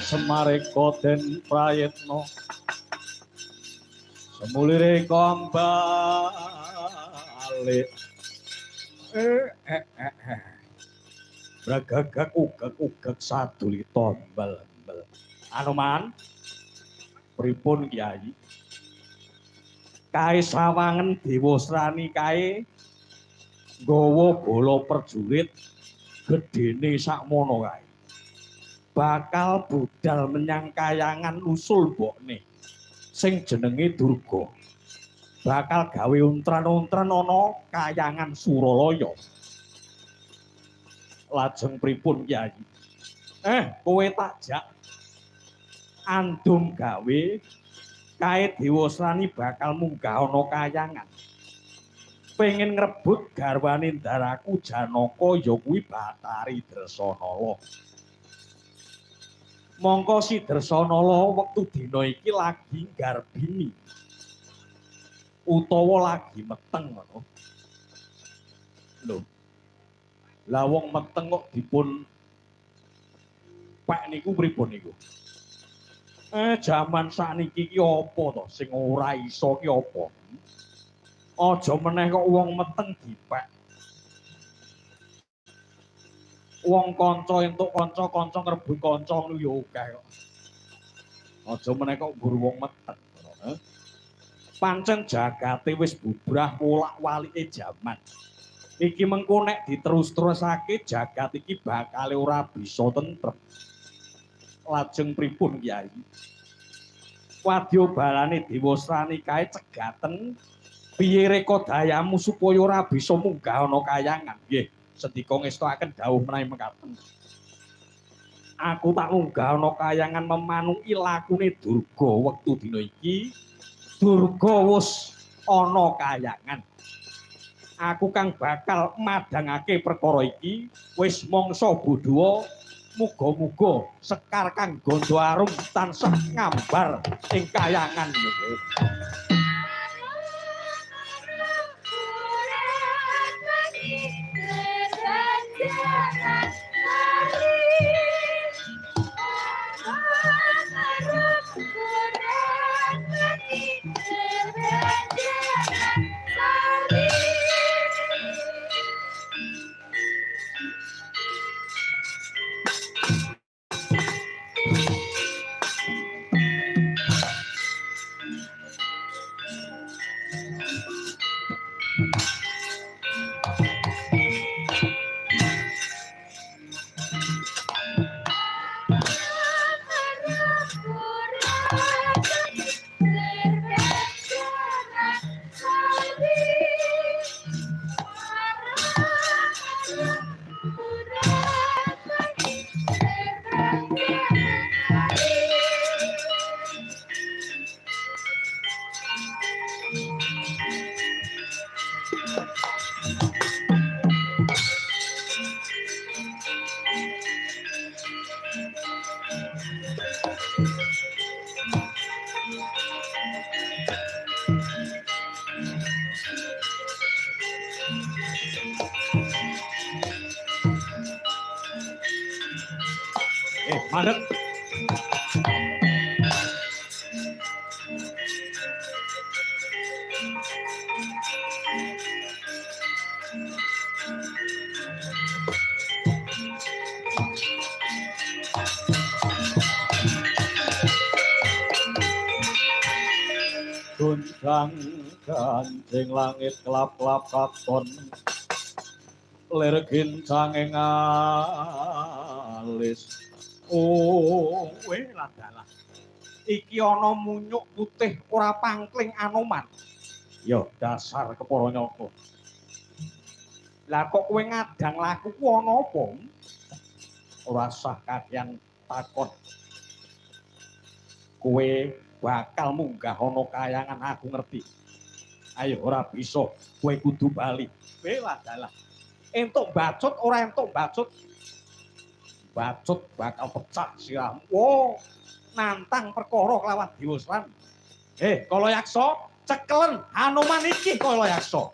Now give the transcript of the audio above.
Semareka den prayitna semulire kambalik bragagak ugak saduli tombal Anoman pripun Kyai kae sawangen Dewasrani kae nggawa bola perjurit gedene sakmono kae bakal budal menyang kayangan usul mbokne sing jenenge Durga bakal gawe untran-untran ana kayangan Suralaya lajeng pripun Kyai kowe takjak andum gawe kae Dewasrani bakal munggah ana kayangan pengen ngrebut garwane Ndaraku Janaka ya kuwi Bathari Dresanala mongko si Dresanala wektu dina iki lagi garbini utawa lagi meteng ngono lho lah wong meteng kok dipun Pak niku pripun niku jaman sakniki iki apa to sing ora iso ki apa aja meneh kok wong meteng dipek wong kanca entuk kanca kanca ngrebut kanca ngono ya akeh kok aja meneh kok mburu wong meteng pancen jagate wis bubrah wolak-walike jaman iki mengko nek diterus-terusake jagat iki bakal ora bisa tentrem lajeng pripun Kyai wadya balane Dewasrani kae cegaten piye reka dayamu supaya ora bisa munggah ana kayangan nggih sendika ngestakaken dawuh menawi mekaten aku tak munggah ana kayangan memanuki lakune Durga wektu dina iki Durga wis ana kayangan aku kang bakal madhangake perkara iki wis mangsa Budawa muga-muga Sekar kang Ganda Arum tansah ngambar ing kayangan niku Madep gunjang ganjing langit kelap-kelap katon lir gincang ing alis ladalah iki ana munyuk putih ora pangkling Anoman ya dasar kepara nyaka lah kok kowe ngadang laku ku ana apa ora sah kadyan takon kowe bakal munggah ana kayangan aku ngerti ayo ora bisa kowe kudu bali ladalah entuk bacut ora entuk bacut bacut bakal pecah sirahmu. Wow, nantang perkara kelawan Dewasrani. Kala yaksa, cekelen Anoman iki kala yaksa.